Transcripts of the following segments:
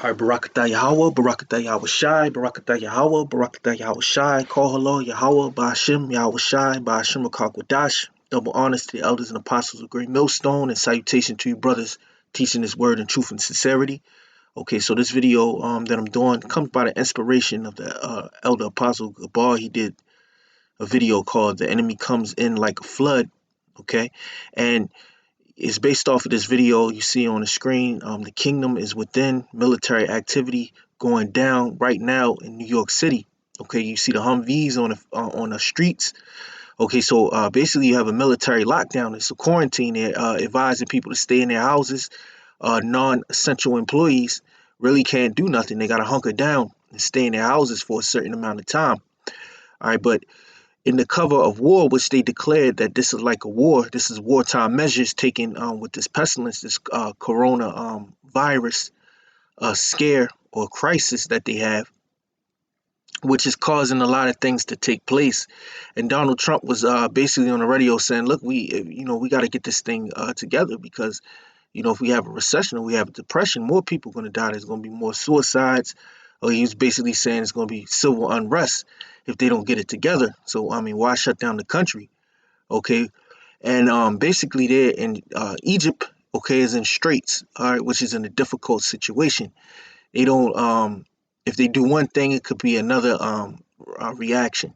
All right, Barakatah Yahweh, Barakatah Yahweh Shai, Barakatah Yahweh, Barakatah Yahweh Shai, Call hello Yahweh, Ba'ashim, Yahweh Shai, Ba'ashim Akakwadash. Double honors to the elders and apostles of Great Millstone, and salutation to you brothers teaching this word in truth and sincerity. Okay, so this video that I'm doing comes by the inspiration of the elder apostle Gabar. He did a video called "The Enemy Comes In Like a Flood." Okay, and it's based off of this video you see on the screen. The kingdom is within, military activity going down right now in New York City. Okay, you see the Humvees on the streets. Okay, so basically you have a military lockdown. It's a quarantine. They're advising people to stay in their houses. Non-essential employees really can't do nothing. They got to hunker down and stay in their houses for a certain amount of time. All right, but in the cover of war, which they declared that this is like a war, this is wartime measures taken with this pestilence, this corona virus scare or crisis that they have, which is causing a lot of things to take place. And Donald Trump was basically on the radio saying, look, we got to get this thing together, because if we have a recession or we have a depression, more people are going to die. There's going to be more suicides. Or he was basically saying it's going to be civil unrest if they don't get it together. So, I mean, why shut down the country? Okay. And basically they're in Egypt, okay, is in straits, all right, which is in a difficult situation. They don't, if they do one thing, it could be another reaction.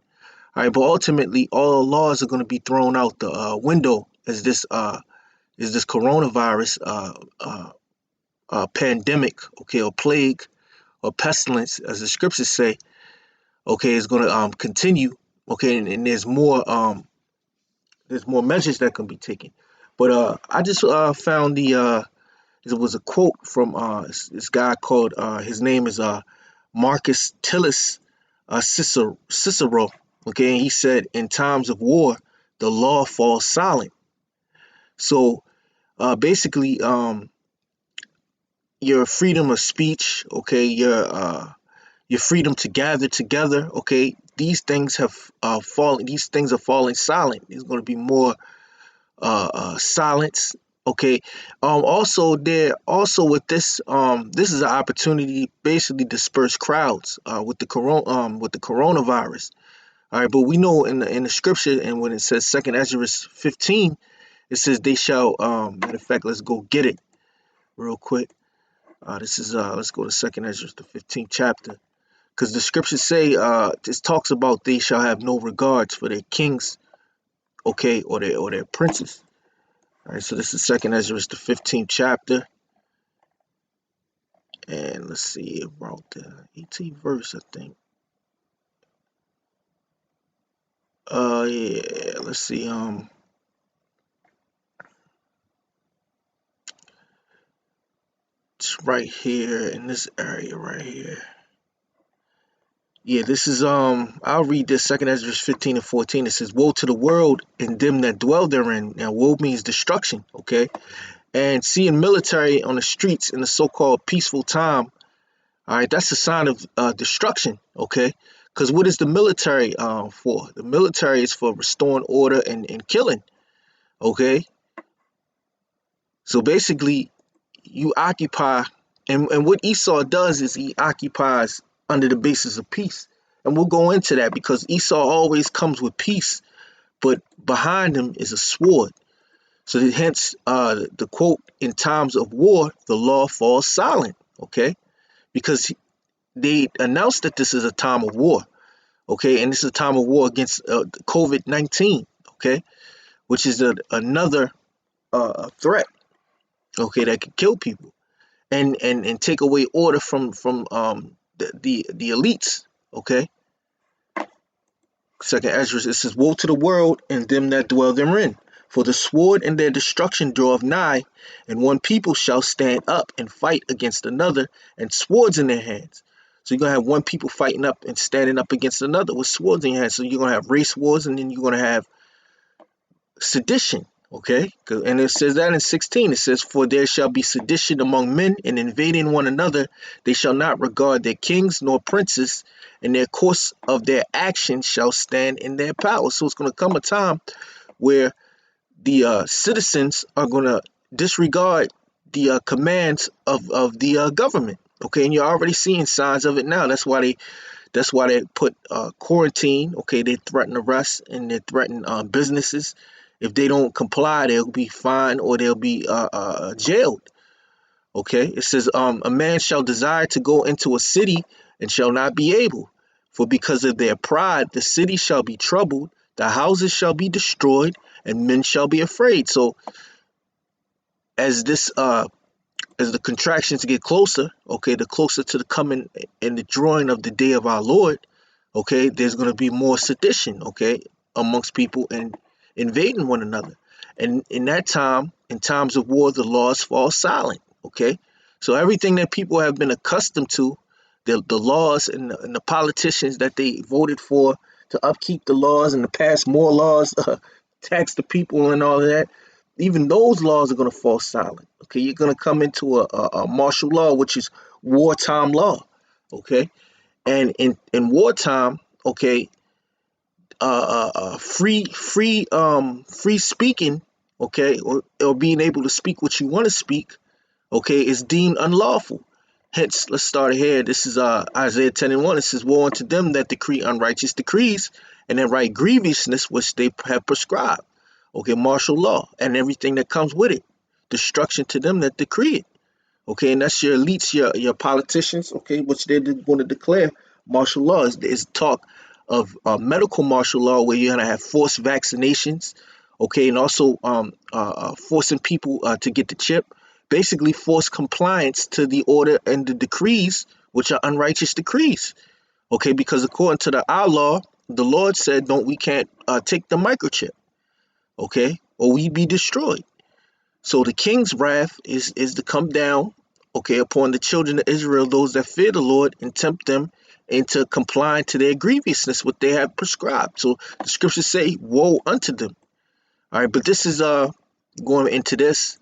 All right. But ultimately, all laws are going to be thrown out the window as this coronavirus pandemic, okay, or plague or pestilence, as the scriptures say, okay, is going to continue, okay, and there's more measures that can be taken. But I just found it was a quote from this guy called his name is Marcus Tillis Cicero, okay, and he said, in times of war, the law falls silent. So basically, your freedom of speech, okay, your freedom to gather together, okay, these things have fallen. These things are falling silent. There's going to be more silence, okay. Also with this, this is an opportunity to basically disperse crowds with the coronavirus. All right, but we know in the scripture, and when it says Second Ezra 15, it says they shall. Matter of fact, let's go get it real quick. This is let's go to Second Ezra, the 15th chapter, because the scriptures say this talks about they shall have no regards for their kings, okay, or their princes. All right, so this is Second Ezra, the 15th chapter, and let's see about the 18th verse, I think. Yeah, let's see. It's right here in this area right here. Yeah, this is I'll read this, Second Ezra 15 and 14. It says, woe to the world and them that dwell therein. Now woe means destruction, okay? And seeing military on the streets in the so-called peaceful time, all right, that's a sign of destruction, okay? Because what is the military for? The military is for restoring order and killing, okay? So basically, you occupy, and what Esau does is he occupies under the basis of peace. And we'll go into that, because Esau always comes with peace, but behind him is a sword. So hence the quote, in times of war, the law falls silent, okay? Because they announced that this is a time of war, okay? And this is a time of war against COVID-19, okay? Which is another threat, okay, that could kill people and take away order from the elites, okay? Second Ezra, it says, woe to the world and them that dwell therein, for the sword and their destruction draweth nigh, and one people shall stand up and fight against another, and swords in their hands. So you're going to have one people fighting up and standing up against another with swords in your hands. So you're going to have race wars, and then you're going to have sedition, okay? And it says that in 16, it says, for there shall be sedition among men, and invading one another, they shall not regard their kings nor princes, and their course of their actions shall stand in their power. So it's going to come a time where the citizens are going to disregard the commands of the government, Okay, and you're already seeing signs of it now. That's why they put quarantine. Okay, they threaten arrest and they threaten businesses. If they don't comply, they'll be fined or they'll be jailed. Okay, it says, a man shall desire to go into a city and shall not be able, for because of their pride, the city shall be troubled, the houses shall be destroyed, and men shall be afraid. So as this as the contractions get closer, okay, the closer to the coming and the drawing of the day of our Lord, okay, there's going to be more sedition, okay, amongst people and invading one another. And in that time, in times of war, the laws fall silent, okay. So everything that people have been accustomed to, the laws and the politicians that they voted for to upkeep the laws and to pass more laws, tax the people and all of that, even those laws are going to fall silent. Okay, you're going to come into a martial law, which is wartime law. Okay, and in wartime, okay, free speaking, okay, or being able to speak what you want to speak, okay, is deemed unlawful. Hence, let's start here. This is Isaiah 10:1. It says, "Woe unto them that decree unrighteous decrees, and that write grievousness which they have prescribed." Okay, martial law and everything that comes with it. Destruction to them that decree it. Okay, and that's your elites, your politicians, okay, which they're going to declare martial law. Is talk of medical martial law where you're going to have forced vaccinations, okay, and also forcing people to get the chip, basically force compliance to the order and the decrees, which are unrighteous decrees, okay, because according to our law, the Lord said, don't we can't take the microchip, okay, or we be destroyed. So the king's wrath is to come down, okay, upon the children of Israel, those that fear the Lord, and tempt them into complying to their grievousness, what they have prescribed. So the scriptures say, woe unto them. All right, but this is going into this.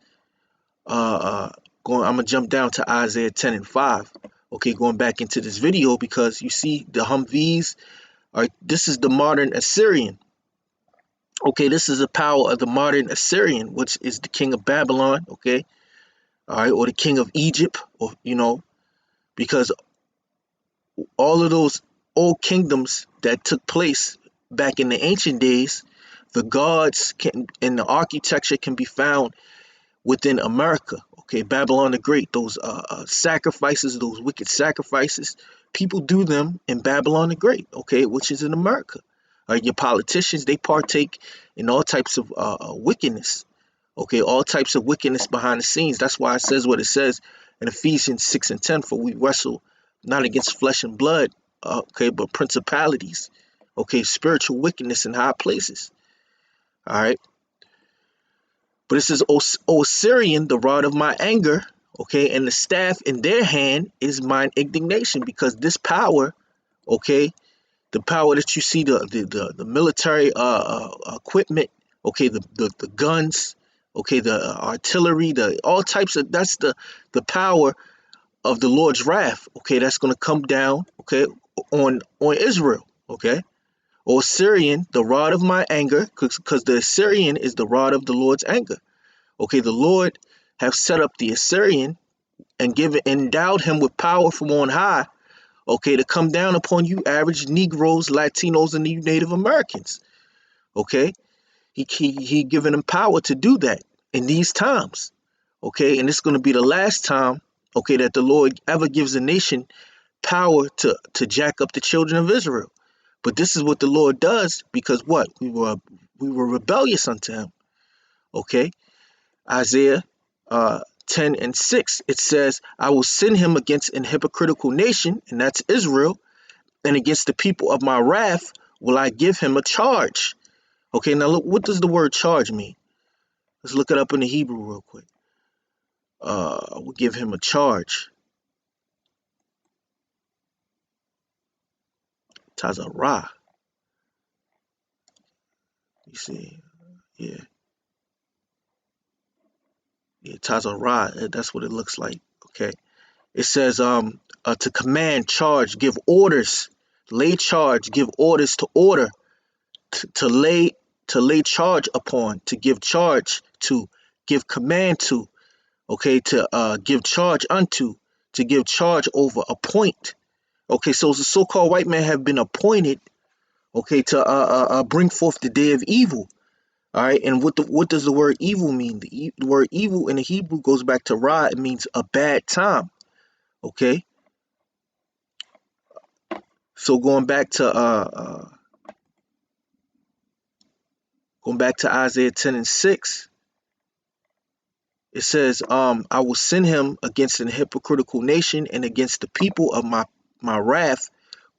I'm gonna jump down to Isaiah 10:5. Okay, going back into this video because you see the Humvees. All right, this is the modern Assyrian. Okay, this is the power of the modern Assyrian, which is the king of Babylon. Okay, all right, or the king of Egypt, or because all of those old kingdoms that took place back in the ancient days, the gods can and the architecture can be found within America. Okay, Babylon the Great, those sacrifices, those wicked sacrifices, people do them in Babylon the Great. Okay, which is in America. Your politicians, they partake in all types of wickedness. Okay, all types of wickedness behind the scenes. That's why it says what it says in Ephesians 6:10. For we wrestle not against flesh and blood, okay, but principalities. Okay, spiritual wickedness in high places. All right. But it says, O Syrian, the rod of my anger, okay, and the staff in their hand is mine indignation, because this power, okay, the power that you see, the military equipment, okay, the guns, okay, the artillery, the all types of, that's the power of the Lord's wrath, okay, that's going to come down, okay, on Israel, okay. Or Syrian, the rod of my anger, because the Assyrian is the rod of the Lord's anger. Okay, the Lord have set up the Assyrian and endowed him with power from on high, okay, to come down upon you average Negroes, Latinos, and you Native Americans. Okay, he given him power to do that in these times. Okay, and it's going to be the last time, okay, that the Lord ever gives a nation power to jack up the children of Israel. But this is what the Lord does because what? We were rebellious unto him. Okay? Isaiah 10:6, it says, I will send him against an hypocritical nation, and that's Israel, and against the people of my wrath will I give him a charge. Okay, now look, what does the word charge mean? Let's look it up in the Hebrew real quick. We'll give him a charge. Tazarah. You see, yeah. Yeah, Tazarah, that's what it looks like. Okay. It says to command, charge, give orders, lay charge, give orders to order, to lay charge upon, to give charge to, give command to, okay, to give charge unto, to give charge over, appoint. Okay, so the so-called white man have been appointed, okay, to bring forth the day of evil. All right, and what does the word evil mean? The word evil in the Hebrew goes back to ra. It means a bad time. Okay, so going back to Isaiah 10:6, it says, I will send him against an hypocritical nation, and against the people of my wrath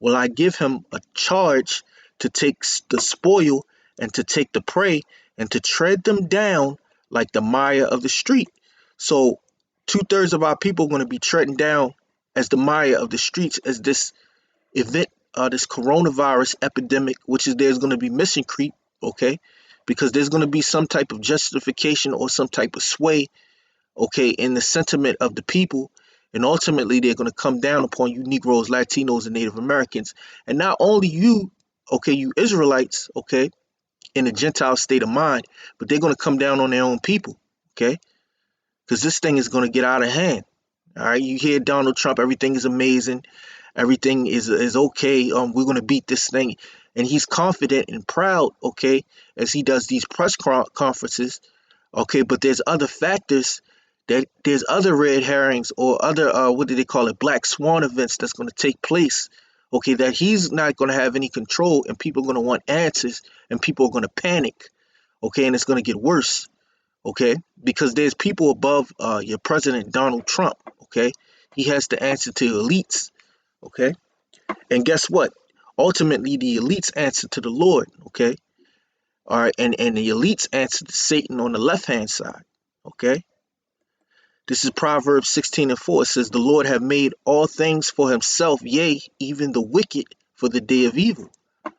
will I give him a charge to take the spoil, and to take the prey, and to tread them down like the mire of the street. So 2/3 of our people are going to be treading down as the mire of the streets, as this event, this coronavirus epidemic, which is, there's going to be mission creep, okay, because there's going to be some type of justification or some type of sway, okay, in the sentiment of the people. And ultimately, they're going to come down upon you Negroes, Latinos, and Native Americans. And not only you, okay, you Israelites, okay, in a Gentile state of mind, but they're going to come down on their own people, okay, because this thing is going to get out of hand. All right, you hear Donald Trump, everything is amazing, everything is okay. We're going to beat this thing. And he's confident and proud, okay, as he does these press conferences, okay, but there's other factors, that there's other red herrings, or other what do they call it, black swan events that's going to take place, okay, that he's not going to have any control, and people are going to want answers, and people are going to panic, okay, and it's going to get worse, okay, because there's people above your president Donald Trump, okay. He has to answer to elites, okay, and guess what, ultimately the elites answer to the Lord, okay, all right, and the elites answer to Satan on the left hand side, okay. This is Proverbs 16:4. It says, the Lord have made all things for himself, yea, even the wicked for the day of evil.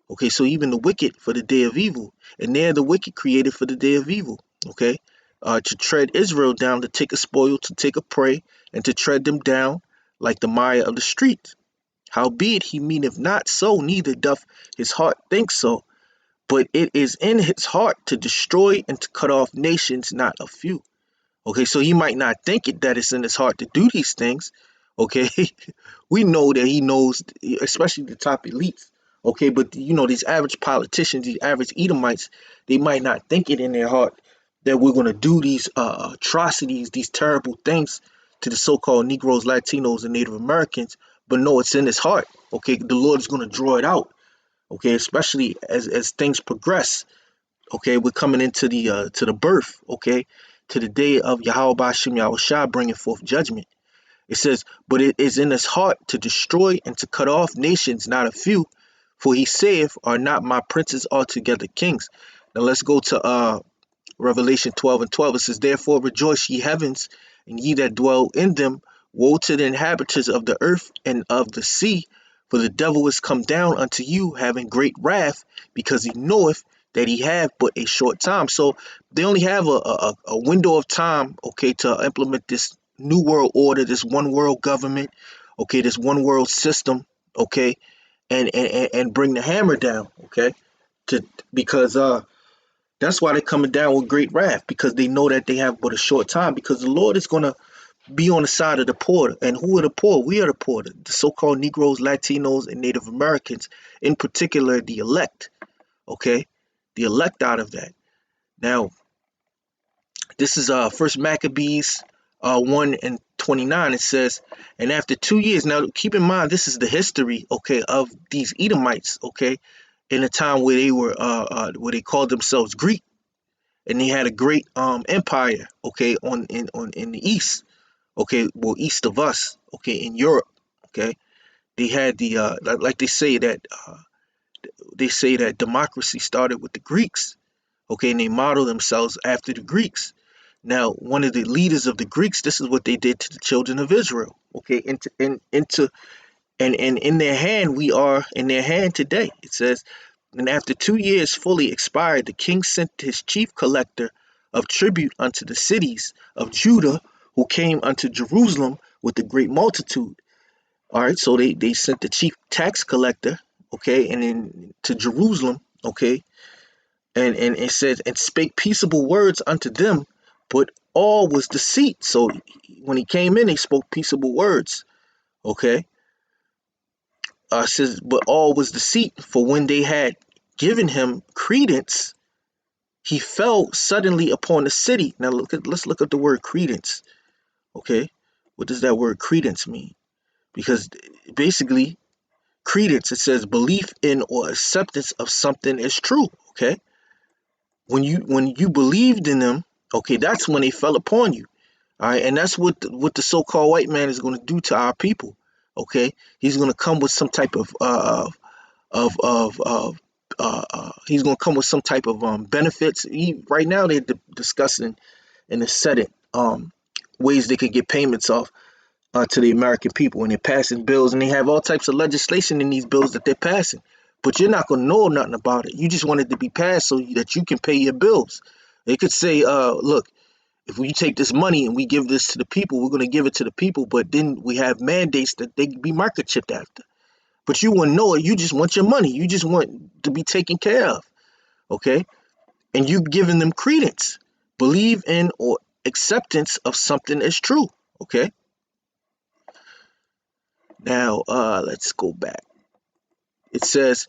Okay, so even the wicked for the day of evil. And they're the wicked created for the day of evil. Okay, to tread Israel down, to take a spoil, to take a prey, and to tread them down like the mire of the street. Howbeit he meaneth not so, neither doth his heart think so. But it is in his heart to destroy and to cut off nations, not a few. Okay, so he might not think it, that it's in his heart to do these things. Okay, we know that he knows, especially the top elites. Okay, but these average politicians, these average Edomites, they might not think it in their heart that we're going to do these atrocities, these terrible things to the so-called Negroes, Latinos, and Native Americans. But no, it's in his heart. Okay, the Lord is going to draw it out. Okay, especially as things progress. Okay, we're coming into the to the birth, okay, to the day of Yahweh Bashim Yahushua bringing forth judgment. It says, but it is in his heart to destroy and to cut off nations, not a few, for he saith, are not my princes altogether kings. Now let's go to Revelation 12:12. It says, therefore rejoice, ye heavens, and ye that dwell in them. Woe to the inhabitants of the earth and of the sea, for the devil is come down unto you, having great wrath, because he knoweth that he have but a short time. So they only have a window of time, okay, to implement this new world order, this one world government, okay, this one world system, okay, and bring the hammer down, okay, to because that's why they're coming down with great wrath, because they know that they have but a short time, because the Lord is going to be on the side of the poor. And who are the poor? We are the poor, the so-called Negroes, Latinos, and Native Americans, in particular the elect, okay, the elect out of that. Now, this is First Maccabees 1:29. It says, and after 2 years, now keep in mind this is the history, okay, of these Edomites, okay, in a time where they were where they called themselves Greek, and they had a great empire, okay, in the east, okay, well, east of us, okay, in Europe, okay. They had the like they say that democracy started with the Greeks, okay, and they model themselves after the Greeks. Now, one of the leaders of the Greeks, this is what they did to the children of Israel, okay, and in their hand, we are in their hand today. It says, and after 2 years fully expired, the king sent his chief collector of tribute unto the cities of Judah, who came unto Jerusalem with a great multitude. All right, so they sent the chief tax collector, okay, and then to Jerusalem, okay, and it says, and spake peaceable words unto them, but all was deceit. So when he came in, he spoke peaceable words. Okay. Says, but all was deceit, for when they had given him credence, he fell suddenly upon the city. Now let's look at the word credence. Okay. What does that word credence mean? Because basically, credence, it says belief in or acceptance of something is true. Okay. When you believed in them, okay, that's when they fell upon you. All right, and that's what the so-called white man is going to do to our people. Okay, he's going to come with some type of he's going to come with some type of benefits. Right now they're discussing in the Senate ways they could get payments off to the American people, and they're passing bills, and they have all types of legislation in these bills that they're passing. But you're not going to know nothing about it. You just want it to be passed so that you can pay your bills. They could say, look, if we take this money and we give this to the people, we're going to give it to the people, but then we have mandates that they be microchipped after. But you wouldn't know it. You just want your money. You just want to be taken care of. Okay? And you giving them credence. Believe in or acceptance of something is true. Okay? Now, let's go back. It says,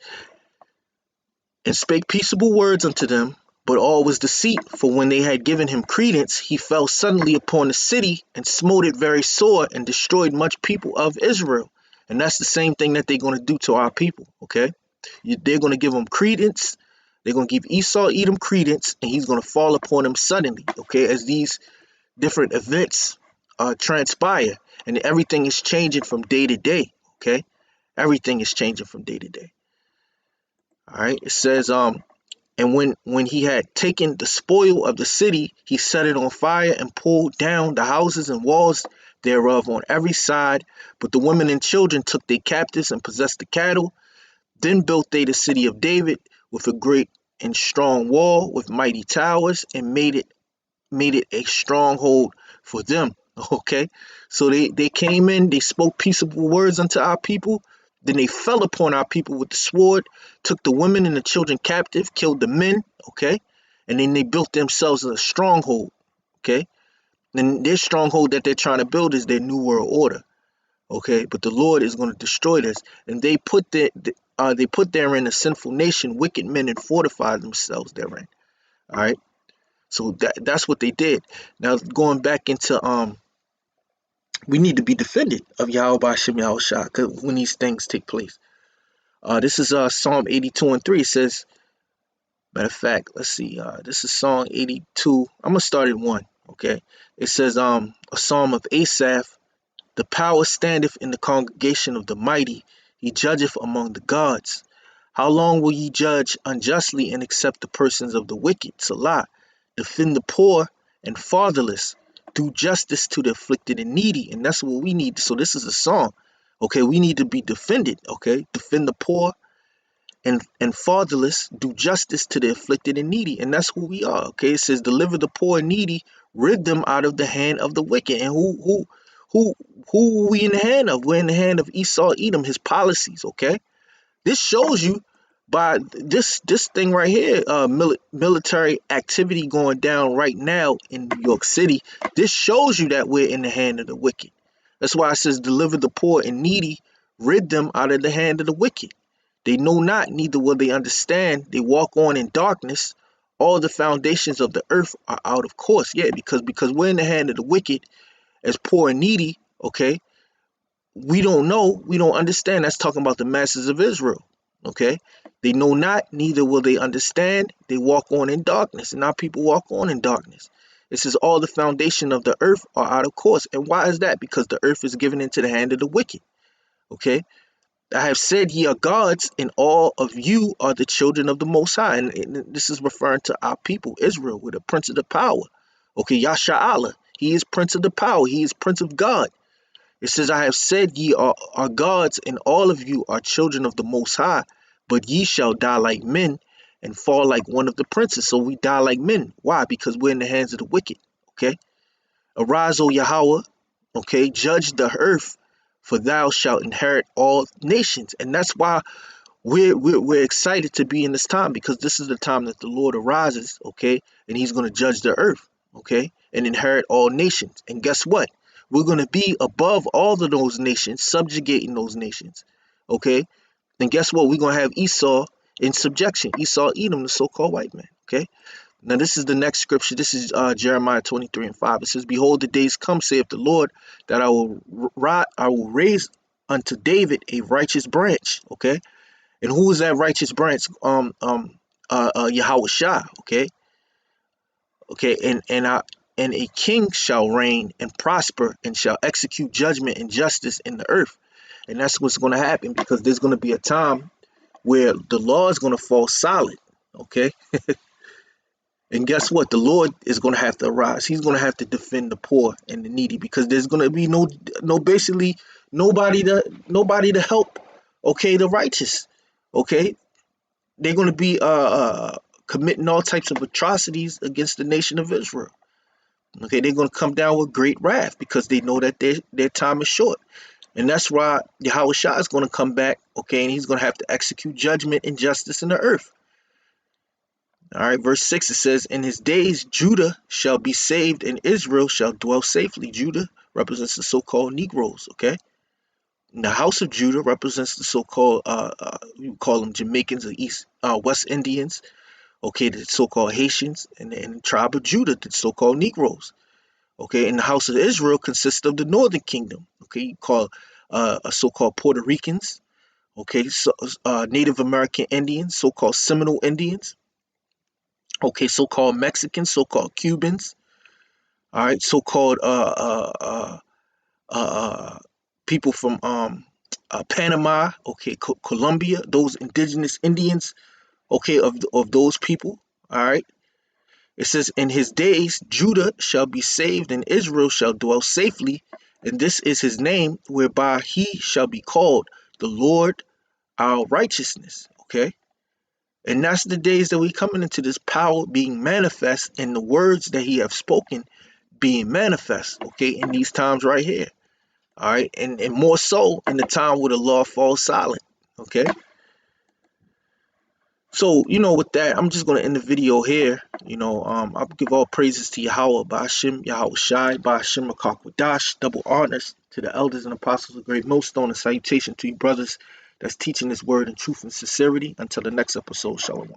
and spake peaceable words unto them, but all was deceit. For when they had given him credence, he fell suddenly upon the city and smote it very sore and destroyed much people of Israel. And that's the same thing that they're going to do to our people. Okay, they're going to give them credence. They're going to give Esau Edom credence, and he's going to fall upon them suddenly. Okay, as these different events transpire, and everything is changing from day to day. Okay, everything is changing from day to day. All right, it says, and when he had taken the spoil of the city, he set it on fire and pulled down the houses and walls thereof on every side. But the women and children took their captives and possessed the cattle. Then built they the city of David with a great and strong wall with mighty towers, and made it a stronghold for them. Okay, so they came in, they spoke peaceable words unto our people. Then they fell upon our people with the sword, took the women and the children captive, killed the men. Okay, and then they built themselves a stronghold. Okay, and their stronghold that they're trying to build is their new world order. Okay, but the Lord is going to destroy this, and they put therein a sinful nation, wicked men, and fortified themselves therein. All right, so that's what they did. Now going back into we need to be defended of Yahweh Bashim Yahushua when these things take place. This is Psalm 82 and 3. It says, matter of fact, let's see. This is Psalm 82. I'm gonna start at 1. Okay, it says a psalm of Asaph. The power standeth in the congregation of the mighty. He judgeth among the gods. How long will ye judge unjustly and accept the persons of the wicked? Salah. Defend the poor and fatherless. Do justice to the afflicted and needy. And that's what we need. So this is a song. Okay, we need to be defended. Okay, defend the poor and fatherless. Do justice to the afflicted and needy. And that's who we are. Okay, it says deliver the poor and needy. Rid them out of the hand of the wicked. And who are we in the hand of? We're in the hand of Esau Edom, his policies. Okay, this shows you by this thing right here, military activity going down right now in New York City. This shows you that we're in the hand of the wicked. That's why it says deliver the poor and needy, rid them out of the hand of the wicked. They know not, neither will they understand. They walk on in darkness. All the foundations of the earth are out of course. Yeah, because we're in the hand of the wicked as poor and needy. Okay, we don't know, we don't understand. That's talking about the masses of Israel. Okay, they know not, neither will they understand. They walk on in darkness, and our people walk on in darkness. It says all the foundation of the earth are out of course. And why is that? Because the earth is given into the hand of the wicked. Okay, I have said ye are gods, and all of you are the children of the Most High. And this is referring to our people, Israel, with the Prince of the Power. Okay, Yasha'Allah, he is Prince of the Power. He is Prince of God. It says, I have said ye are gods, and all of you are children of the Most High, but ye shall die like men and fall like one of the princes. So we die like men. Why? Because we're in the hands of the wicked. Okay? Arise, O Yahweh. Okay? Judge the earth, for thou shalt inherit all nations. And that's why we're excited to be in this time, because this is the time that the Lord arises. Okay? And he's going to judge the earth. Okay? and inherit all nations. And guess what? We're going to be above all of those nations, subjugating those nations. Okay? And guess what? We're going to have Esau in subjection. Esau, Edom, the so-called white man. Okay? Now this is the next scripture. This is Jeremiah 23:5. It says, "Behold, the days come, saith the Lord, that I will raise unto David a righteous branch." Okay? And who is that righteous branch? Yahweh Shah. Okay? Okay, and a king shall reign and prosper and shall execute judgment and justice in the earth. And that's what's going to happen, because there's going to be a time where the law is going to fall silent. Okay, and guess what? The Lord is going to have to arise. He's going to have to defend the poor and the needy, because there's going to be basically nobody to help. Okay, the righteous. Okay, they're going to be committing all types of atrocities against the nation of Israel. Okay, they're going to come down with great wrath, because they know that their time is short. And that's why Yahweh Shah is going to come back, okay, and he's going to have to execute judgment and justice in the earth. All right, verse 6, it says, "In his days Judah shall be saved and Israel shall dwell safely." Judah represents the so-called Negroes, okay? And the house of Judah represents the so-called, you call them Jamaicans or West Indians, okay, the so-called Haitians, and the tribe of Judah, the so-called Negroes. Okay, and the house of Israel consists of the northern kingdom. Okay, you call so-called Puerto Ricans. Okay, so Native American Indians, so-called Seminole Indians. Okay, so-called Mexicans, so-called Cubans. All right, so-called people from Panama. Okay, Colombia. Those indigenous Indians. Okay, of those people. All right. It says, "In his days Judah shall be saved and Israel shall dwell safely, and this is his name whereby he shall be called, the Lord our righteousness." Okay? And that's the days that we coming into, this power being manifest, and the words that he have spoken being manifest, okay, in these times right here. All right, and more so in the time where the law falls silent. Okay. So, with that, I'm just going to end the video here. I'll give all praises to Yahweh, Ba'ashim, Yahweh Shai, Ba'ashim, Makakwadash, double honors to the elders and apostles of Great Millstone, and salutation to you brothers that's teaching this word in truth and sincerity. Until the next episode, Shalom.